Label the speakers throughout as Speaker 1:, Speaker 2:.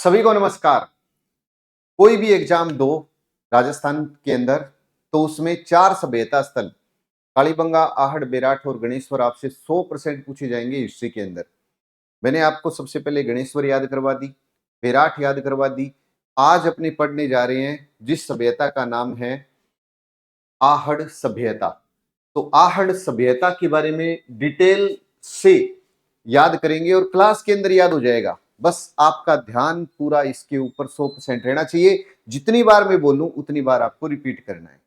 Speaker 1: सभी को नमस्कार। कोई भी एग्जाम दो राजस्थान के अंदर तो उसमें 4 सभ्यता स्थल कालीबंगा, आहड़, बेराट और गणेश्वर आपसे 100% पूछे जाएंगे हिस्ट्री के अंदर। मैंने आपको सबसे पहले गणेश्वर याद करवा दी, बेराट याद करवा दी। आज अपने पढ़ने जा रहे हैं जिस सभ्यता का नाम है आहड़ सभ्यता। तो आहड़ सभ्यता के बारे में डिटेल से याद करेंगे और क्लास के अंदर याद हो जाएगा। बस आपका ध्यान पूरा इसके ऊपर 100% रहना चाहिए। जितनी बार मैं बोलूं उतनी बार आपको रिपीट करना है,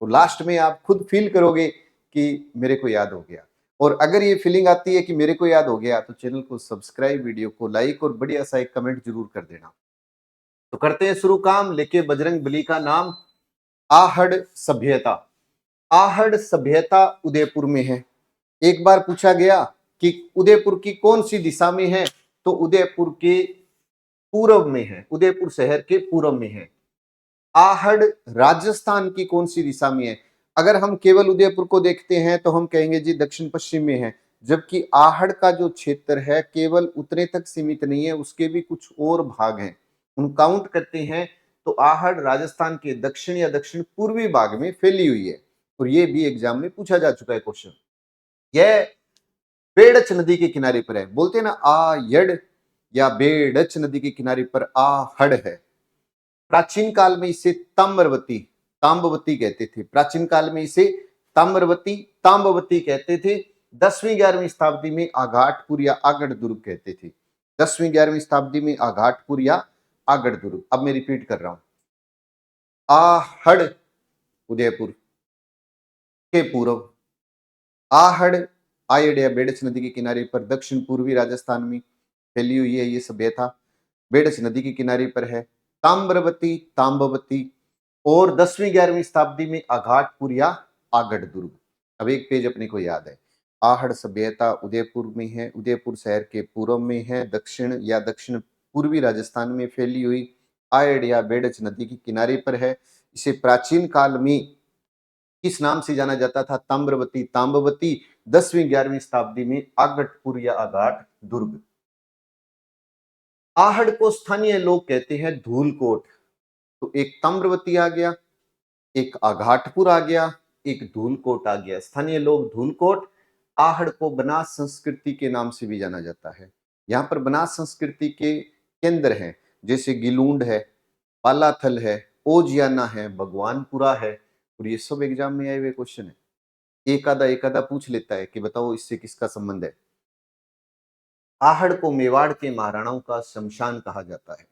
Speaker 1: तो लास्ट में आप खुद फील करोगे कि मेरे को याद हो गया। और अगर ये फीलिंग आती है कि मेरे को याद हो गया तो चैनल को सब्सक्राइब, वीडियो को लाइक और बढ़िया सा एक कमेंट जरूर कर देना। तो करते हैं शुरू काम, लेके बजरंग बली का नाम। आहड़ सभ्यता। आहड़ सभ्यता उदयपुर में है। एक बार पूछा गया कि उदयपुर की कौन सी दिशा में है, तो उदयपुर के पूर्व में है, उदयपुर शहर के पूर्व में है। आहड़ राजस्थान की कौन सी दिशा में है? अगर हम केवल उदयपुर को देखते हैं तो हम कहेंगे जी दक्षिण पश्चिम में है, जबकि आहड़ का जो क्षेत्र है केवल उतने तक सीमित नहीं है, उसके भी कुछ और भाग हैं। उन काउंट करते हैं तो आहड़ राजस्थान के दक्षिण या दक्षिण पूर्वी भाग में फैली हुई है। और ये भी एग्जाम में पूछा जा चुका है क्वेश्चन। यह बेड़च नदी के किनारे पर है। बोलते हैं ना आयड़ या बेड़च नदी के किनारे पर आहड़ है। प्राचीन काल में इसे ताम्रवती ताम्बवती कहते थे। प्राचीन काल में इसे ताम्रवती ताम्बवती कहते थे। 10वीं-11वीं शताब्दी में आघाटपुर या आगड़ दुर्ग कहते थे। 10वीं-11वीं शताब्दी में आघाटपुर या आगड़ दुर्ग। अब मैं रिपीट कर रहा हूं। आहड़ उदयपुर के पूर्व, आहड़ आयड़ या बेड़च नदी के किनारे पर दक्षिण पूर्वी राजस्थान में फैली हुई है ये सभ्यता। बेड़च नदी के किनारे पर है। ताम्रवती ताम्बवती और 10वीं-11वीं शताब्दी में आघाटपुर या आगड़ दुर्ग। अब एक पेज अपने को याद है। आहड़ सभ्यता उदयपुर में है, उदयपुर शहर के पूर्व में है, दक्षिण या दक्षिण पूर्वी राजस्थान में फैली हुई। आयड़ या बेड़च नदी के किनारे पर है। इसे प्राचीन काल में किस नाम से जाना जाता था? ताम्रवती ताम्बवती। 10वीं-11वीं शताब्दी में आगटपुर या आघाट दुर्ग। आहड़ को स्थानीय लोग कहते हैं धूलकोट। तो एक ताम्रवती आ गया, एक आघाटपुर आ गया, एक धूलकोट आ गया। स्थानीय लोग धूलकोट। आहड़ को बनास संस्कृति के नाम से भी जाना जाता है। यहाँ पर बनास संस्कृति के केंद्र हैं, जैसे गिलूंड है, बालाथल है, ओजियाना है, भगवानपुरा है। और ये सब एग्जाम में आए हुए क्वेश्चन है। एक आधा पूछ लेता है कि बताओ इससे किसका संबंध है। आहड़ को मेवाड़ के महाराणाओं का शमशान कहा जाता है।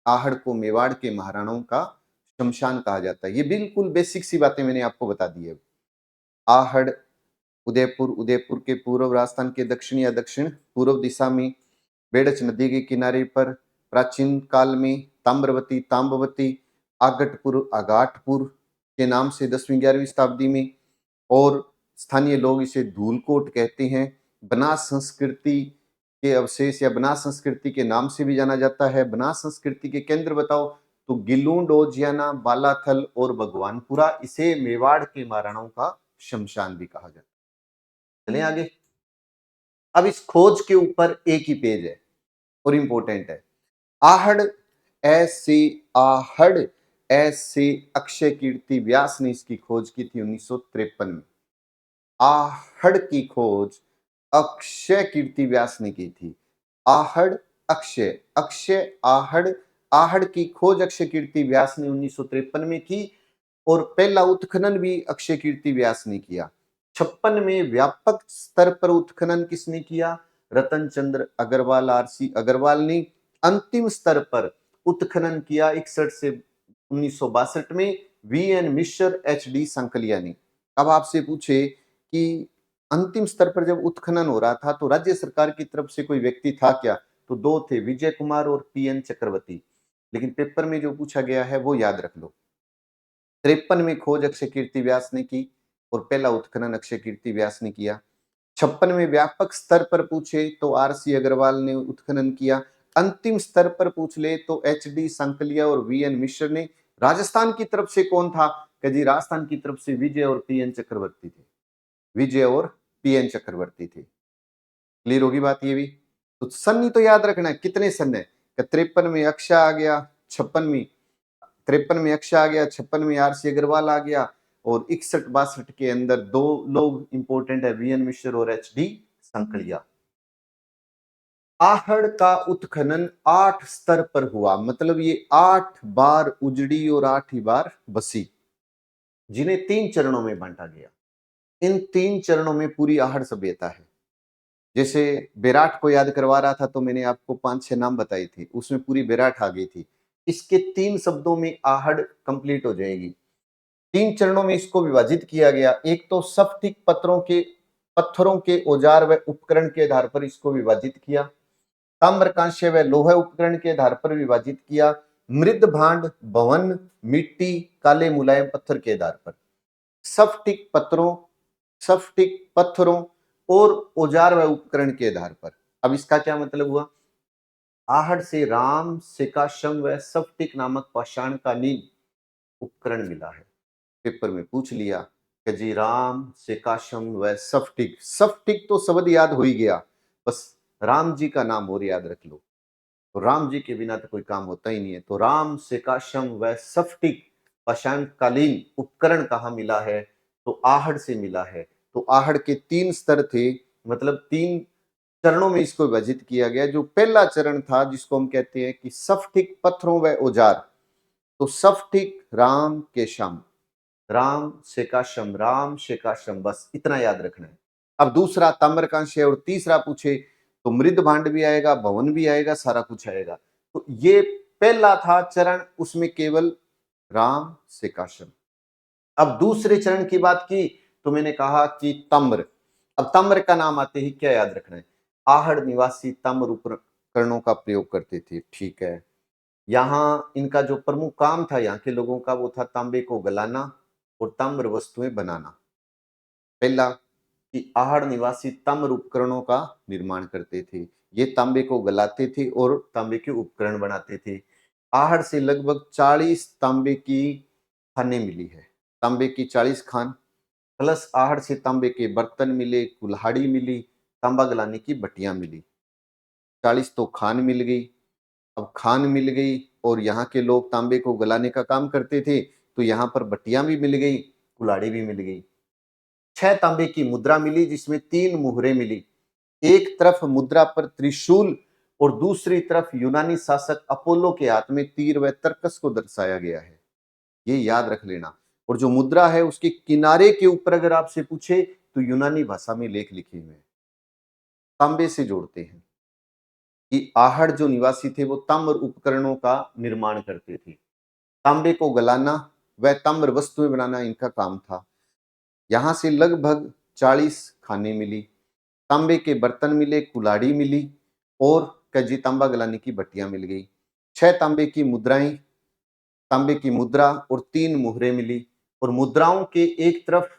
Speaker 1: आहड़ को मेवाड़ के महाराणाओं का शमशान कहा जाता है। ये बिल्कुल बेसिक सी बातें मैंने आपको बता दी है। आहड़ उदयपुर, उदयपुर के पूर्व, राजस्थान के दक्षिण या दक्षिण पूर्व दिशा में, बेड़च नदी के किनारे पर, प्राचीन काल में ताम्रवती ताम्बवती, आगटपुर आघाटपुर के नाम से 10वीं-11वीं शताब्दी में। और स्थानीय लोग इसे धूलकोट कहते हैं। बनास संस्कृति के अवशेष या बनास संस्कृति के नाम से भी जाना जाता है। बनास संस्कृति के केंद्र बताओ तो गिलूंड, ओजियाना, बालाथल और भगवानपुरा। इसे मेवाड़ के महाराणाओं का शमशान भी कहा जाता है। चलें आगे। अब इस खोज के ऊपर एक ही पेज है और इंपॉर्टेंट है। आहड़ ऐसे आहड़ ऐसे अक्षय कीर्ति व्यास ने इसकी खोज की थी 1953 में। आहड़ की खोज अक्षय कीर्ति व्यास ने की थी। आहड़ अक्षय अक्षय आहड़, आहड़ की खोज अक्षय कीर्ति व्यास ने 1953 में की। और पहला उत्खनन भी अक्षय कीर्ति व्यास ने किया। 56 में व्यापक स्तर पर उत्खनन किसने किया? रतन चंद्र अग्रवाल, आरसी अग्रवाल ने अंतिम स्तर पर उत्खनन किया 61 से 1962 में वीएन मिश्र, एचडी सांकलिया ने। अब आपसे पूछे कि अंतिम स्तर पर जब उत्खनन हो रहा था तो राज्य सरकार की तरफ से कोई व्यक्ति था क्या? तो दो थे, विजय कुमार और पीएन चक्रवर्ती। लेकिन पेपर में जो पूछा गया है वो याद रख लो। 53 में खोज अक्षय कीर्ति व्यास ने की और पहला उत्खनन अक्षय कीर्ति व्यास ने किया। 56 में व्यापक स्तर पर पूछे तो आरसी अग्रवाल ने उत्खनन किया। अंतिम स्तर पर पूछ ले तो एचडी सांकलिया और वीएन मिश्र ने। राजस्थान की तरफ से कौन था? कि जी राजस्थान की तरफ से विजय और पीएन चक्रवर्ती थे। विजय और पीएन चक्रवर्ती थे। क्लियर होगी बात ये भी? तो सन ही तो याद रखना है, कितने सन है? 53 में अक्षा आ गया, 56वीं 53 में अक्षा आ गया, 56वीं आरसी अग्रवाल आ गया, और 61-62 के अंदर दो लोग इंपॉर्टेंट है, वीएन मिश्र और एचडी संकलिया। आहड़ का उत्खनन 8 स्तर पर हुआ, मतलब ये 8 बार उजड़ी और 8 ही बार बसी, जिन्हें 3 चरणों में बांटा गया। इन 3 चरणों में पूरी आहड़ सभ्यता है। जैसे बेराट को याद करवा रहा था तो मैंने आपको 5-6 नाम बताई थी, उसमें पूरी बेराट आ गई थी। इसके 3 शब्दों में आहड़ कंप्लीट हो जाएगी। 3 चरणों में इसको विभाजित किया गया। एक तो स्फटिक पत्थरों के औजार व उपकरण के आधार पर इसको विभाजित किया। ताम्र कांस्य व लोह उपकरण के आधार पर विभाजित किया। मृद भांड, भवन, मिट्टी, काले मुलायम पत्थर के आधार पर। स्फटिक पत्थरों और औजार व उपकरण के आधार पर। अब इसका क्या मतलब हुआ? आहड़ से राम, सेकाशम व स्फटिक नामक पाषाणकालीन उपकरण मिला है। पेपर में पूछ लिया कि जी राम, सेकाशम व स्फटिक। स्फटिक तो शब्द याद हो ही गया, बस राम जी का नाम और याद रख लो, तो राम जी के बिना तो कोई काम होता ही नहीं है। तो राम, सेकाशम व स्फटिक पाषाणकालीन उपकरण कहाँ मिला है? तो आहड़ से मिला है। तो आहड़ के 3 स्तर थे, मतलब 3 चरणों में इसको विभाजित किया गया। जो पहला चरण था जिसको हम कहते हैं कि स्फटिक पत्थरों व औजार, तो स्फटिक राम केशम, राम शेकाशम, बस इतना याद रखना है। अब दूसरा ताम्रकांस्य और तीसरा पूछे तो मृद भांड भी आएगा, भवन भी आएगा, सारा कुछ आएगा। तो ये पहला था चरण, उसमें केवल राम शेकाशम। अब दूसरे चरण की बात की तो मैंने कहा कि तम्र। अब तम्र का नाम आते ही क्या याद रखना है? आहड़ निवासी तम्र उपकरणों का प्रयोग करते थे, ठीक है। यहाँ इनका जो प्रमुख काम था यहाँ के लोगों का, वो था तांबे को गलाना और ताम्र वस्तुएं बनाना। पहला कि आहड़ निवासी ताम्र उपकरणों का निर्माण करते थे। ये तांबे को गलाते थे और तांबे के उपकरण बनाते थे। आहड़ से लगभग 40 तांबे की खानें मिली है। तांबे की 40 खान, प्लस आहड़ से तांबे के बर्तन मिले, कुल्हाड़ी मिली, तांबा गलाने की भट्टियां मिली। 40 तो खान मिल गई। अब खान मिल गई और यहाँ के लोग तांबे को गलाने का काम करते थे, तो यहाँ पर भट्टियां भी मिल गई, कुल्हाड़ी भी मिल गई। 6 तांबे की मुद्रा मिली जिसमें 3 मुहरें मिली। एक तरफ मुद्रा पर त्रिशूल और दूसरी तरफ यूनानी शासक अपोलो के हाथ में तीर व तरकस को दर्शाया गया है, ये याद रख लेना। और जो मुद्रा है उसके किनारे के ऊपर अगर आपसे पूछे तो यूनानी भाषा में लेख लिखे हुए हैं, तांबे से जोड़ते हैं कि आहड़ जो निवासी थे वो ताम्र उपकरणों का निर्माण करते थे। तांबे को गलाना व ताम्र वस्तुएं बनाना इनका काम था। यहां से लगभग 40 खाने मिली, तांबे के बर्तन मिले, कुल्हाड़ी मिली और कजी तांबा गलाने की भट्टियां मिल गई। 6 तांबे की मुद्राएं, तांबे की मुद्रा और 3 मुहरें मिली। और मुद्राओं के एक तरफ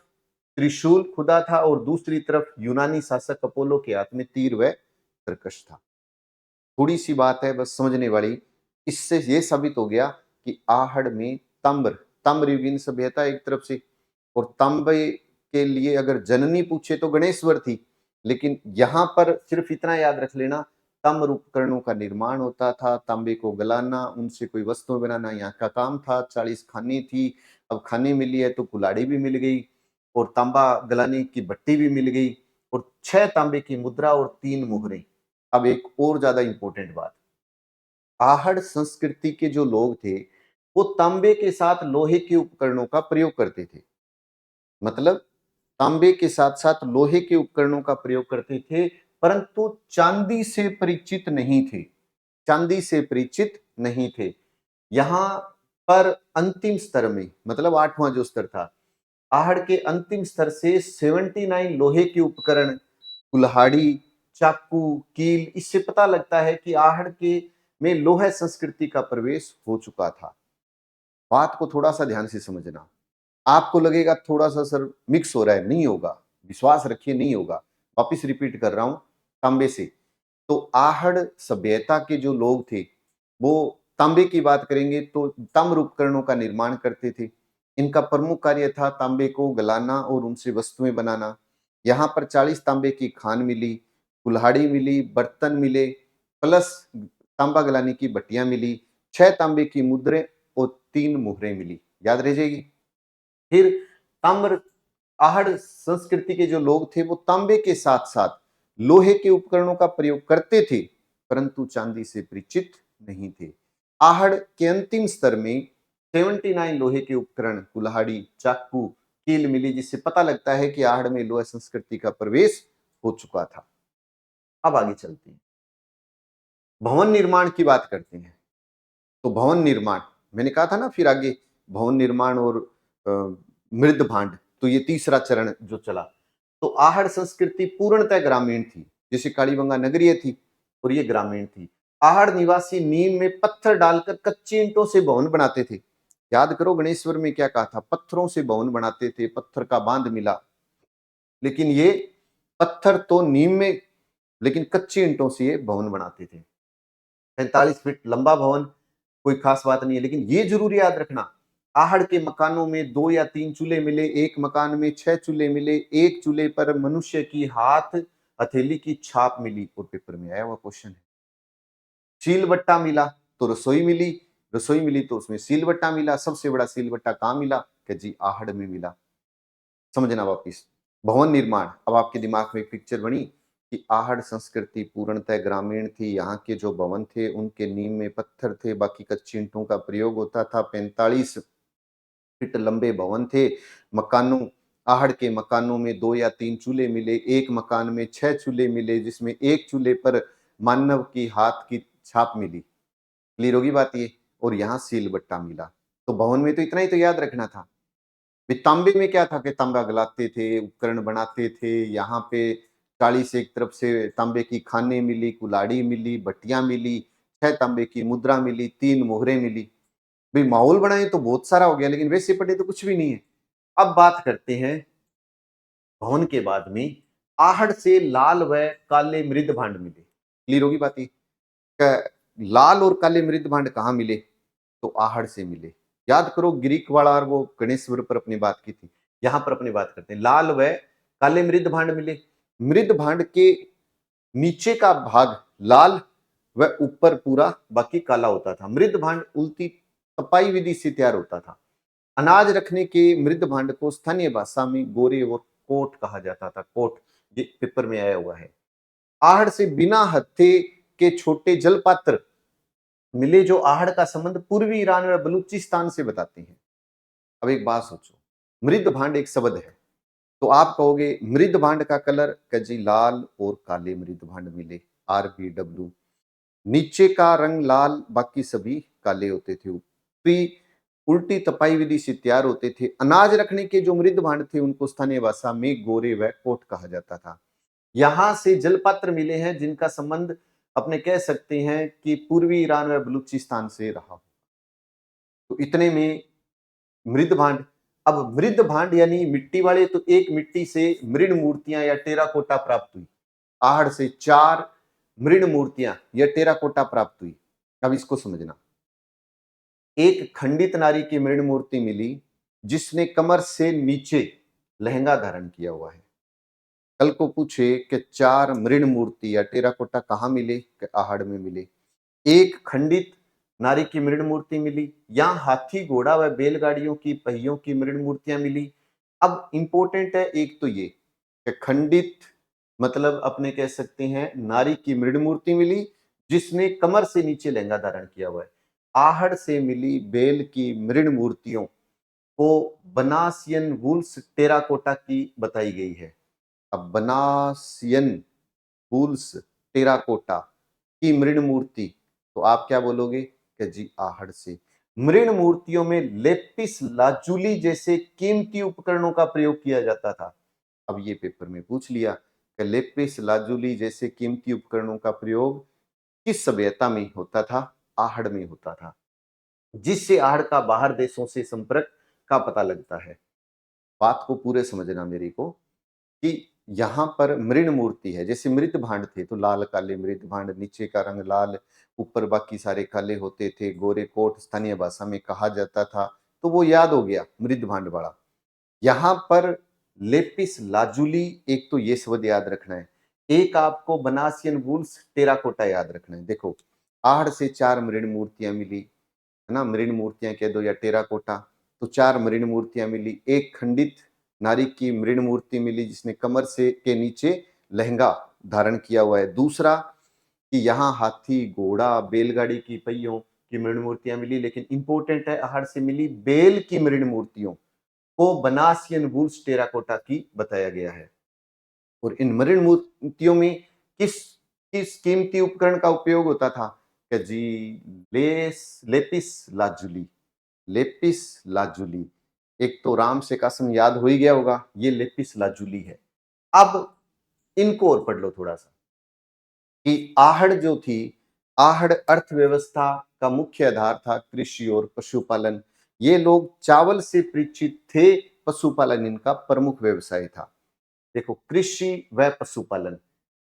Speaker 1: त्रिशूल खुदा था और दूसरी तरफ यूनानी शासक अपोलो के हाथ में तीर व तरकश था। थोड़ी सी बात है बस समझने वाली। इससे यह साबित हो गया कि आहड़ में ताम्रयुगीन सभ्यता एक तरफ से, और तांबे के लिए अगर जननी पूछे तो गणेश्वर थी, लेकिन यहां पर सिर्फ इतना याद रख लेना, ताम्र उपकरणों का निर्माण होता था, तांबे को गलाना, उनसे कोई वस्तु बनाना यहाँ का काम था। 40 खाने थी। अब खाने मिली है तो कुल्हाड़ी भी मिल गई और तांबा गलाने की भट्टी भी मिल गई और 6 तांबे की मुद्रा और 3 मुहरें। अब एक और ज्यादा इंपॉर्टेंट बात, आहड़ संस्कृति के जो लोग थे वो तांबे के साथ लोहे के उपकरणों का प्रयोग करते थे, मतलब तांबे के साथ साथ लोहे के उपकरणों का प्रयोग करते थे, परंतु चांदी से परिचित नहीं थे। चांदी से परिचित नहीं थे। यहां पर अंतिम स्तर में, मतलब 8वां जो स्तर था, आहड़ के अंतिम स्तर से 79 लोहे के उपकरण, कुल्हाड़ी, चाकू, कील, इससे पता लगता है कि आहड़ के में लोह संस्कृति का प्रवेश हो चुका था। बात को थोड़ा सा ध्यान से समझना। आपको लगेगा थोड़ा सा सर मिक्स हो रहा है, नहीं होगा, विश्वास रखिए नहीं होगा। वापिस रिपीट कर रहा हूं, तांबे से। तो आहड़ सभ्यता के जो लोग थे वो तांबे की बात करेंगे तो ताम्र उपकरणों का निर्माण करते थे। इनका प्रमुख कार्य था तांबे को गलाना और उनसे वस्तुएं बनाना। यहाँ पर 40 तांबे की खान मिली, कुल्हाड़ी मिली, बर्तन मिले, प्लस तांबा गलाने की भट्टियां मिली, 6 तांबे की मुद्रें और 3 मुहरें मिली। याद रह जाएगी। फिर ताम्र आहड़ संस्कृति के जो लोग थे वो तांबे के साथ साथ लोहे के उपकरणों का प्रयोग करते थे, परंतु चांदी से परिचित नहीं थे। आहड़ के अंतिम स्तर में 79 लोहे के उपकरण, कुल्हाड़ी, चाकू, कील मिली, जिससे पता लगता है कि आहड़ में लोहा संस्कृति का प्रवेश हो चुका था। अब आगे चलते हैं, भवन निर्माण की बात करते हैं। तो भवन निर्माण, मैंने कहा था ना फिर आगे भवन निर्माण और मृद भांड, तो ये तीसरा चरण जो चला। तो आहड़ संस्कृति पूर्णतः ग्रामीण थी, जैसे कालीबंगा नगरीय थी और ये ग्रामीण थी। आहड़ निवासी नीम में पत्थर डालकर कच्ची ईंटों से भवन बनाते थे। याद करो गणेश्वर में क्या कहा था, पत्थरों से भवन बनाते थे, पत्थर का बांध मिला। लेकिन ये पत्थर तो नीम में, लेकिन कच्ची ईंटों से ये भवन बनाते थे। 45 फीट लंबा भवन, कोई खास बात नहीं है, लेकिन ये जरूर याद रखना, आहड़ के मकानों में 2 या 3 चूल्हे मिले, एक मकान में 6 चूल्हे मिले, एक चूल्हे पर मनुष्य की हाथ हथेली की छाप मिली। और पेपर में आया हुआ क्वेश्चन है। सीलबट्टा मिला तो रसोई मिली, रसोई मिली तो उसमें सीलबट्टा मिला। सबसे बड़ा सीलबट्टा कहां मिला, कि जी आहड़ में मिला। समझना वापिस, भवन निर्माण, अब आपके दिमाग में एक पिक्चर बनी कि आहड़ संस्कृति पूर्णतः ग्रामीण थी। यहाँ के जो भवन थे उनके नींव में पत्थर थे, बाकी कच्ची ईंटों का प्रयोग होता था। 45 फीट लंबे भवन थे। मकानों, आहड़ के मकानों में 2 या 3 चूल्हे मिले, एक मकान में 6 चूल्हे मिले, जिसमें एक चूल्हे पर मानव की हाथ की छाप मिली। क्लियर होगी बात ये। और यहाँ सीलबट्टा मिला। तो भवन में तो इतना ही तो याद रखना था। तांबे में क्या था कि तांबा गलाते थे, उपकरण बनाते थे। यहाँ पे 40 एक तरफ से तांबे की खाने मिली, कुल्हाड़ी मिली, भट्टियां मिली, 6 तांबे की मुद्रा मिली, 3 मोहरें मिली। भाई माहौल बनाए तो बहुत सारा हो गया, लेकिन वैसे पढ़े तो कुछ भी नहीं है। अब बात करते हैं भवन के बाद में आहड़ से लाल व काले मृद भांड मिले। क्लियर होगी बात ये। लाल और काले मृद भांड कहाँ मिले, तो आहड़ से मिले। याद करो ग्रीक वाला और वो गणेश्वर पर अपनी बात की थी, यहां पर अपनी बात करते हैं। लाल व काले मृद भांड मिले। मृद भांड के नीचे का भाग लाल व ऊपर पूरा बाकी काला होता था। मृद भांड उल्टी तपाई विधि से तैयार होता था। अनाज रखने के मृद भांड को स्थानीय भाषा में गोरे और कोट कहा जाता था। कोट, ये पेपर में आया हुआ है। आहड़ से बिना हत्थे के छोटे जल पात्र मिले, जो आहड़ का संबंध पूर्वी ईरान व बलूचिस्तान से बताते हैं। अब एक बात सोचो, मृद भांड एक शब्द है, तो आप कहोगे मृद भांड का कलर, कजी लाल और काले मृद भांड मिले, RBW। नीचे का रंग लाल, बाकी सभी काले होते थे। ऊपरी उल्टी तपाई विधि से तैयार होते थे। अनाज रखने के जो मृद भांड थे उनको स्थानीय भाषा में गोरे व कोट कहा जाता था। यहां से जलपात्र मिले हैं जिनका संबंध अपने कह सकते हैं कि पूर्वी ईरान व बलूचिस्तान से रहा। तो इतने में मृद भांड। अब मृद भांड यानी मिट्टी वाले, तो एक मिट्टी से मृण मूर्तियां या टेराकोटा प्राप्त हुई। आहड़ से 4 मृण मूर्तियां या टेराकोटा प्राप्त हुई। अब इसको समझना, एक खंडित नारी की मृण मूर्ति मिली जिसने कमर से नीचे लहंगा धारण किया हुआ है। कल को पूछे कि 4 मृण मूर्ति या टेराकोटा कहां मिले, कि आहड़ में मिले। एक खंडित नारी की मृण मूर्ति मिली, यहां हाथी, घोड़ा व बैलगाड़ियों की पहियों की मृण मूर्तियां मिली। अब इंपॉर्टेंट है एक तो ये कि खंडित मतलब अपने कह सकते हैं नारी की मृण मूर्ति मिली जिसने कमर से नीचे लहंगा धारण किया हुआ है। आहड़ से मिली बैल की मृण मूर्तियों को बनासियन वुल्स टेराकोटा की बताई गई है। अब बनासियन वुल्स टेराकोटा की मृण मूर्ति, तो आप क्या बोलोगे कि जी आहड़ से। मृण मूर्तियों में लेपिस लाजुली जैसे कीमती उपकरणों का प्रयोग किया जाता था। अब ये पेपर में पूछ लिया कि लेपिस लाजुली जैसे कीमती उपकरणों का प्रयोग किस सभ्यता में होता था, आहड़ में होता था, जिससे आहड़ का बाहर देशों से संपर्क का पता लगता है। बात को पूरे समझना मेरी को, कि यहाँ पर मृण मूर्ति है, जैसे मृत भांड थे तो लाल काले मृत भांड, नीचे का रंग लाल, ऊपर बाकी सारे काले होते थे। गोरे कोट स्थानीय भाषा में कहा जाता था, तो वो याद हो गया मृद भांड वाला। यहाँ पर लेपिस लाजुली, एक तो ये शब्द याद रखना है, एक आपको बनासियन वुल्स टेराकोटा याद रखना है। देखो आहड़ से 4 मृण मूर्तियां मिली, है ना, मृण मूर्तियां कह दो या टेराकोटा, तो 4 मृण मूर्तियां मिली। एक खंडित नारी की मृण मूर्ति मिली जिसने कमर से के नीचे लहंगा धारण किया हुआ है। दूसरा कि यहाँ हाथी, घोड़ा, बैलगाड़ी की पहियों की मृण मूर्तियां मिली, लेकिन इंपॉर्टेंट है आहड़ से मिली बेल की मृण मूर्तियों को बनासियन वुल्स टेराकोटा की बताया गया है। और इन मृण मूर्तियों में किस किस कीमती उपकरण का उपयोग होता था? कि जी लेपिस लाजुली, लेपिस लाजुली। एक तो राम से कसम याद हो ही गया होगा, ये लेपिस लाजुली है। अब इनको और पढ़ लो थोड़ा सा कि आहड़ जो थी, आहड़ अर्थव्यवस्था का मुख्य आधार था, कृषि और पशुपालन। ये लोग चावल से परिचित थे, पशुपालन इनका प्रमुख व्यवसाय था। देखो, कृषि व पशुपालन।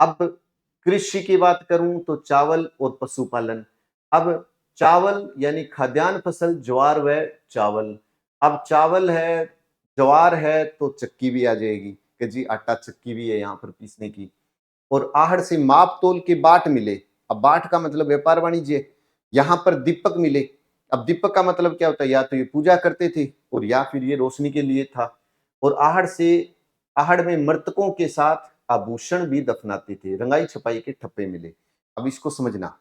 Speaker 1: अब कृषि की बात करूं तो चावल और पशुपालन। अब चावल यानी खाद्यान्न फसल ज्वार व चावल। अब चावल है, ज्वार है, तो चक्की भी आ जाएगी कि जी आटा चक्की भी है यहाँ पर पीसने की। और आहड़ से माप तोल के बाट मिले। अब बाट का मतलब व्यापार वाणिज्य। यहाँ पर दीपक मिले। अब दीपक का मतलब क्या होता है? या तो ये पूजा करते थे और या फिर ये रोशनी के लिए था। और आहड़ में मृतकों के साथ आभूषण भी दफनाते थे। रंगाई छपाई के ठप्पे मिले। अब इसको समझना।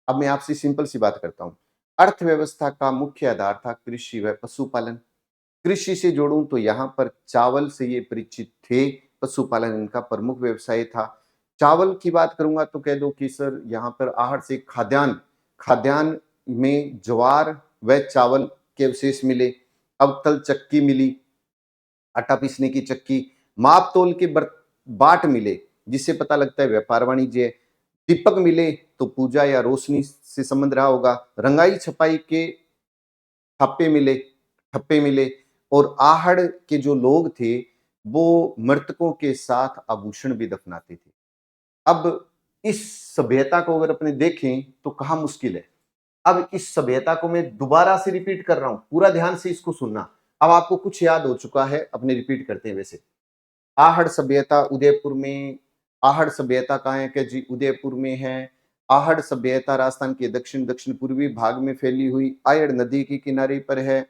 Speaker 1: अब मैं आपसे सिंपल सी बात करता हूं। अर्थव्यवस्था का मुख्य आधार था कृषि व पशुपालन। कृषि से जोड़ूं तो यहाँ पर चावल से ये परिचित थे, पशुपालन इनका प्रमुख व्यवसाय था। चावल की बात करूंगा तो कह दो कि सर यहाँ पर आहड़ से खाद्यान्न, खाद्यान्न में ज्वार व चावल के अवशेष मिले। अब तल चक्की मिली, आटा पीसने की चक्की। माप तोल के बाट मिले, जिससे पता लगता है व्यापार वाणिज्य। दीपक मिले तो पूजा या रोशनी से संबंध रहा होगा। रंगाई छपाई के ठप्पे मिले। और आहड़ के जो लोग थे वो मृतकों के साथ आभूषण भी दफनाते थे। अब इस सभ्यता को अगर अपने देखें तो कहाँ मुश्किल है। अब इस सभ्यता को मैं दोबारा से रिपीट कर रहा हूं, पूरा ध्यान से इसको सुनना। अब आपको कुछ याद हो चुका है, अपने रिपीट करते हैं। वैसे आहड़ सभ्यता उदयपुर में। आहड़ सभ्यता कहाँ है? कि जी उदयपुर में है। आहड़ सभ्यता राजस्थान के दक्षिण दक्षिण पूर्वी भाग में फैली हुई आयड़ नदी के किनारे पर है।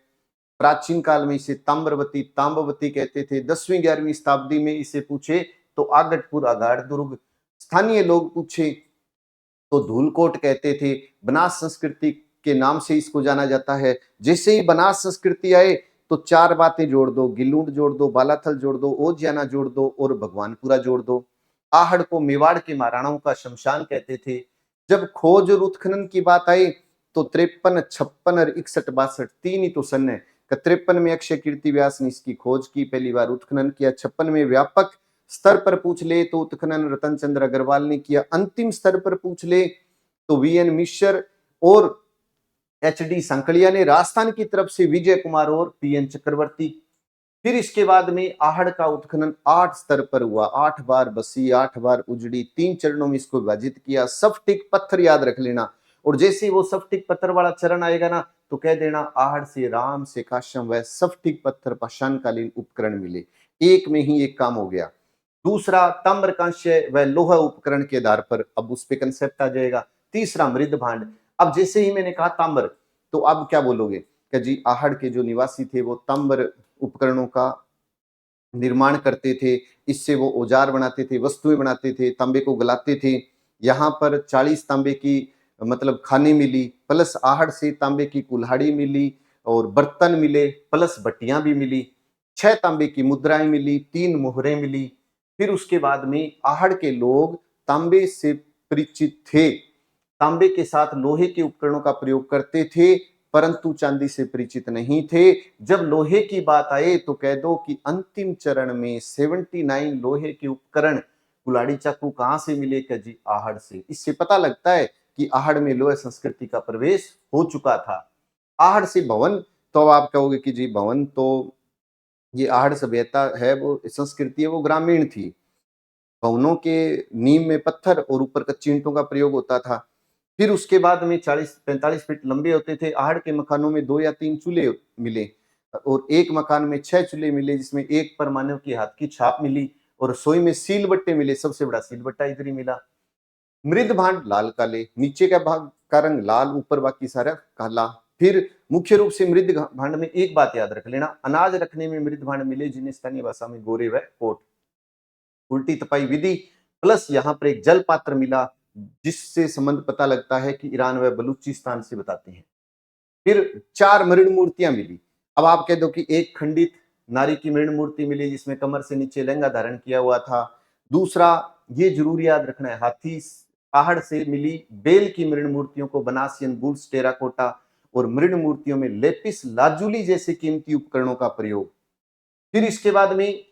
Speaker 1: प्राचीन काल में इसे ताम्रवती कहते थे। 10वीं 11वीं शताब्दी में इसे पूछे तो आगटपुर अगाड़ दुर्ग। स्थानीय लोग पूछे तो धूलकोट कहते थे। बनास संस्कृति के नाम से इसको जाना जाता है। जैसे ही बनास संस्कृति आए तो 4 बातें जोड़ दो, गिलूंड जोड़ दो, बालाथल जोड़ दो, ओजियाना जोड़ दो और भगवानपुरा जोड़ दो। आहड़ को मेवाड़ के महाराणाओं का शमशान कहते थे। जब खोज और उत्खनन की बात आई तो 53, 56 और 61, 62 तीन ही तो सन है। 53 में अक्षय कीर्ति व्यास ने इसकी खोज की, पहली बार उत्खनन किया। 56 में व्यापक स्तर पर पूछ ले तो उत्खनन रतन चंद्र अग्रवाल ने किया। अंतिम स्तर पर पूछ ले तो वीएन मिश्र और एचडी संकलिया ने। राजस्थान की तरफ से विजय कुमार और पीएन चक्रवर्ती। फिर इसके बाद में आहड़ का उत्खनन 8 स्तर पर हुआ। 8 बार बसी, 8 बार उजड़ी। 3 चरणों में इसको विभाजित किया। सफ्टिक पत्थर याद रख लेना। और जैसे ही वो सफ्टिक पत्थर वाला चरण आएगा ना तो कह देना आहड़ से राम से काश्यम व सफ्टिक पत्थर पाषाणकालीन उपकरण मिले। एक में ही एक काम हो गया। दूसरा ताम्र कांस्य व लोहा उपकरण के आधार पर, अब उस पे कंसेप्ट आ जाएगा। तीसरा मृद भांड। अब जैसे ही मैंने कहा ताम्र, तो अब क्या बोलोगे कि जी आहड़ के जो निवासी थे वो ताम्र उपकरणों का निर्माण करते थे। इससे वो औजार बनाते थे, वस्तुएं बनाते थे, तांबे को गलाते थे। यहाँ पर 40 तांबे की मतलब खाने मिली, प्लस आहड़ से तांबे की कुल्हाड़ी मिली और बर्तन मिले, प्लस बट्टियां भी मिली। 6 तांबे की मुद्राएं मिली, 3 मोहरें मिली। फिर उसके बाद में आहड़ के लोग तांबे से परिचित थे। तांबे के साथ लोहे के उपकरणों का प्रयोग करते थे, परंतु चांदी से परिचित नहीं थे। जब लोहे की बात आए तो कह दो कि अंतिम चरण में 79 लोहे के उपकरण, कुल्हाड़ी चाकू कहां से मिले? क्या जी आहड़ से। इससे पता लगता है कि आहड़ में लोहे संस्कृति का प्रवेश हो चुका था। आहड़ से भवन, तो अब आप कहोगे कि जी भवन तो ये आहड़ सभ्यता है, वो संस्कृति है, वो ग्रामीण थी। भवनों के नींव में पत्थर और ऊपर कच्ची ईंटों का प्रयोग होता था। फिर उसके बाद में 40-45 फीट लंबे होते थे। आहड़ के मकानों में 2 या 3 चूल्हे मिले और एक मकान में 6 चूल्हे मिले, जिसमें एक पर मानव की हाथ की छाप मिली। और रसोई में सील बट्टे मिले, सबसे बड़ा सील बट्टा इधर ही मिला। मृद भांड लाल काले, नीचे का भाग का रंग लाल, ऊपर बाकी सारा काला। फिर मुख्य रूप से मृद भांड में एक बात याद रख लेना, अनाज रखने में मृद भांड मिले जिन्हें स्थानीय भाषा में गोरे व कोट। उल्टी तपाई विधि प्लस यहाँ पर एक जल पात्र मिला जिससे संबंध पता लगता है कि ईरान व बलूचिस्तान से बताते हैं। फिर 4 मृण मूर्तियां मिली। अब आप कह दो कि एक खंडित नारी की मृण मूर्ति मिली जिसमें कमर से नीचे लहंगा धारण किया हुआ था। दूसरा, ये जरूर याद रखना है, हाथी आहड़ से मिली बेल की मृण मूर्तियों को बनासियन बुल्स टेराकोटा और मृण मूर्तियों में लेपिस लाजुली जैसे कीमती उपकरणों का प्रयोग। फिर इसके बाद में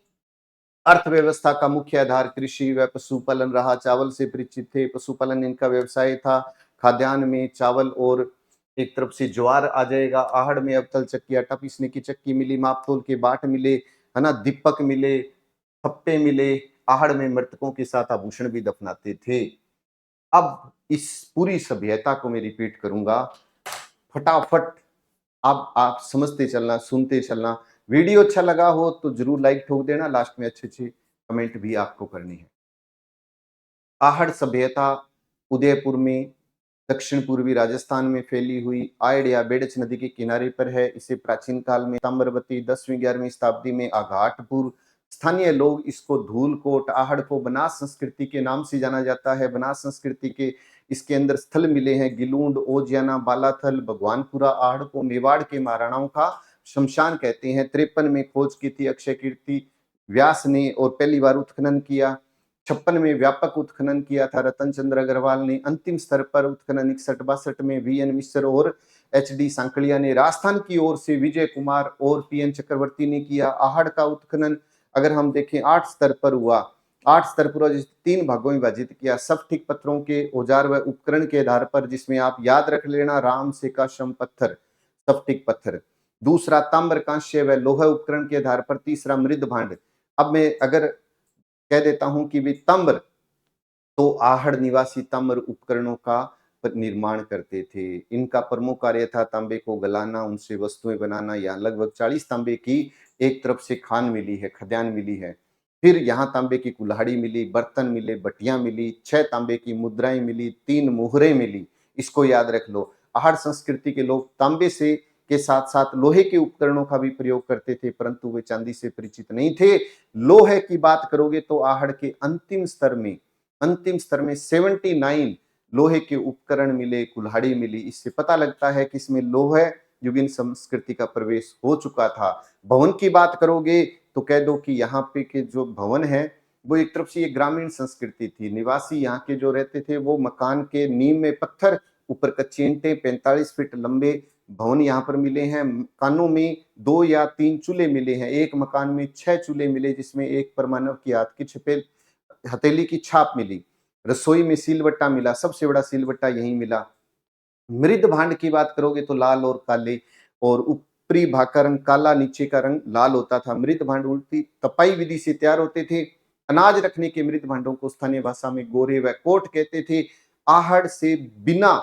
Speaker 1: अर्थव्यवस्था का मुख्य आधार कृषि व पशुपालन रहा। चावल से परिचित थे, पशुपालन इनका व्यवसाय था। खाद्यान्न में चावल और एक तरफ से ज्वार आ जाएगा। आहड़ में अवतल चक्की, आटा पीसने की चक्की मिली, मापतोल के बाट मिले, है ना, दीपक मिले, थप्पे मिले। आहड़ में मृतकों के साथ आभूषण भी दफनाते थे। अब इस पूरी सभ्यता को मैं रिपीट करूंगा फटाफट। अब आप समझते चलना, सुनते चलना। वीडियो अच्छा लगा हो तो जरूर लाइक ठोक देना, लास्ट में अच्छे अच्छे कमेंट भी आपको करनी है। आहड़ सभ्यता उदयपुर में दक्षिण पूर्वी राजस्थान में फैली हुई आयड या बेडच नदी के किनारे पर है। इसे प्राचीन काल में ताम्रवती 10वीं-11वीं शताब्दी में आघाटपुर, स्थानीय लोग इसको धूलकोट आहड़ को बनास संस्कृति के नाम से जाना जाता है। बनास संस्कृति के इसके अंदर स्थल मिले हैं गिलूंड, ओजियाना, बालाथल, भगवानपुरा। आहड़ को मेवाड़ के महाराणाओं का शमशान कहते हैं। 53 में खोज की थी अक्षय कीर्ति व्यास ने और पहली बार उत्खनन किया। 56 में व्यापक उत्खनन किया था रतन चंद्र अग्रवाल ने। अंतिम स्तर पर उत्खनन 61-62 में वीएन मिश्र और एचडी सांकलिया ने। राजस्थान की ओर से विजय कुमार और पीएन चक्रवर्ती ने किया। आहड़ का उत्खनन अगर हम देखें 8 स्तर पर हुआ। 8 स्तर पर जिस 3 भागों में विभाजित किया, सफ्टिक पत्थरों के औजार व उपकरण के आधार पर, जिसमें आप याद रख लेना राम सेका श्रम पत्थर, सफ्टिक पत्थर। दूसरा ताम्र कांस्य व लोह उपकरण के आधार पर। तीसरा मृद भांड। अब मैं अगर कह देता हूं कि वे ताम्र, तो आहड़ निवासी ताम्र उपकरणों का निर्माण करते थे। इनका प्रमुख कार्य था तांबे को गलाना, उनसे वस्तुएं बनाना। यहाँ लगभग 40 तांबे की एक तरफ से खान मिली है, खदान मिली है। फिर यहाँ तांबे की कुल्हाड़ी मिली, बर्तन मिले, बटियां मिली, 6 तांबे की मुद्राएं मिली, 3 मुहरें मिली। इसको याद रख लो। आहड़ संस्कृति के लोग तांबे से के साथ साथ लोहे के उपकरणों का भी प्रयोग करते थे, परंतु वे चांदी से परिचित नहीं थे। लोहे की बात करोगे तो आहड़ के अंतिम स्तर में 79 लोहे के उपकरण मिले, कुल्हाड़ी मिली। इससे पता लगता है कि इसमें लोहे युगीन संस्कृति का प्रवेश हो चुका था। भवन की बात करोगे तो कह दो कि यहाँ पे के जो भवन है वो एक तरफ से ये ग्रामीण संस्कृति थी। निवासी यहाँ के जो रहते थे वो मकान के नींव में पत्थर, ऊपर कच्ची ईंटें, 45 फीट लंबे भवन यहाँ पर मिले हैं। मकानों में 2 या 3 चूल्हे मिले हैं। एक मकान में 6 चूल्हे मिले जिसमें एक पर मानव की हाथ की छपे हथेली की छाप मिली। रसोई में सिलवट्टा मिला, सबसे बड़ा सिलवट्टा यही मिला। मृद भांड की बात करोगे तो लाल और काले, और ऊपरी भाग का रंग काला, नीचे का रंग लाल होता था। मृद भांड उल्टी तपाई विधि से तैयार होते थे। अनाज रखने के मृद भांडों को स्थानीय भाषा में गोरे व कोट कहते थे। आहड़ से बिना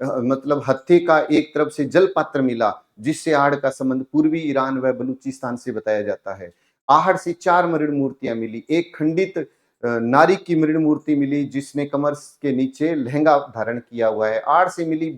Speaker 1: मतलब हत्थे का एक तरफ से जल पात्र मिला जिससे आहड़ का संबंध पूर्वी ईरान व बलूचिस्तान से बताया जाता है। आहड़ से 4 मृण मूर्तियां मिली। एक खंडित नारी की मृण मूर्ति मिली जिसने कमर के नीचे लहंगा धारण किया हुआ है। आहड़ से मिली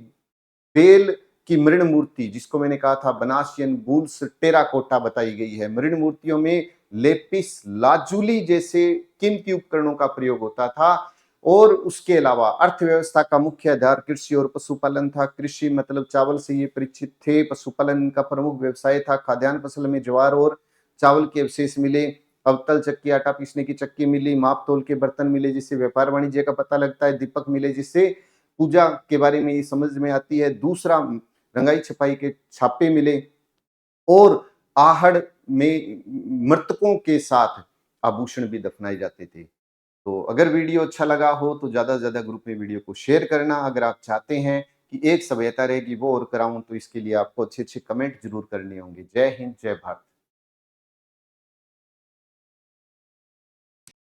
Speaker 1: बेल की मृण मूर्ति जिसको मैंने कहा था बनासियन बुल्स टेराकोटा बताई गई है। मृण मूर्तियों में लेपिस लाजुली जैसे कीमती उपकरणों का प्रयोग होता था। और उसके अलावा अर्थव्यवस्था का मुख्य आधार कृषि और पशुपालन था। कृषि मतलब चावल से ये परिचित थे। पशुपालन इनका प्रमुख व्यवसाय था। खाद्यान्न फसल में ज्वार और चावल के अवशेष मिले। अवतल चक्की, आटा पीसने की चक्की मिली। माप तोल के बर्तन मिले जिससे व्यापार वाणिज्य का पता लगता है। दीपक मिले जिससे पूजा के बारे में ये समझ में आती है। दूसरा, रंगाई छपाई के छापे मिले। और आहड़ में मृतकों के साथ आभूषण भी दफनाए जाते थे। तो अगर वीडियो अच्छा लगा हो तो ज्यादा से ज्यादा ग्रुप में वीडियो को शेयर करना। अगर आप चाहते हैं कि एक सभ्यता रहेगी वो और कराऊं तो इसके लिए आपको अच्छे अच्छे कमेंट जरूर करने होंगे। जय हिंद, जय भारत।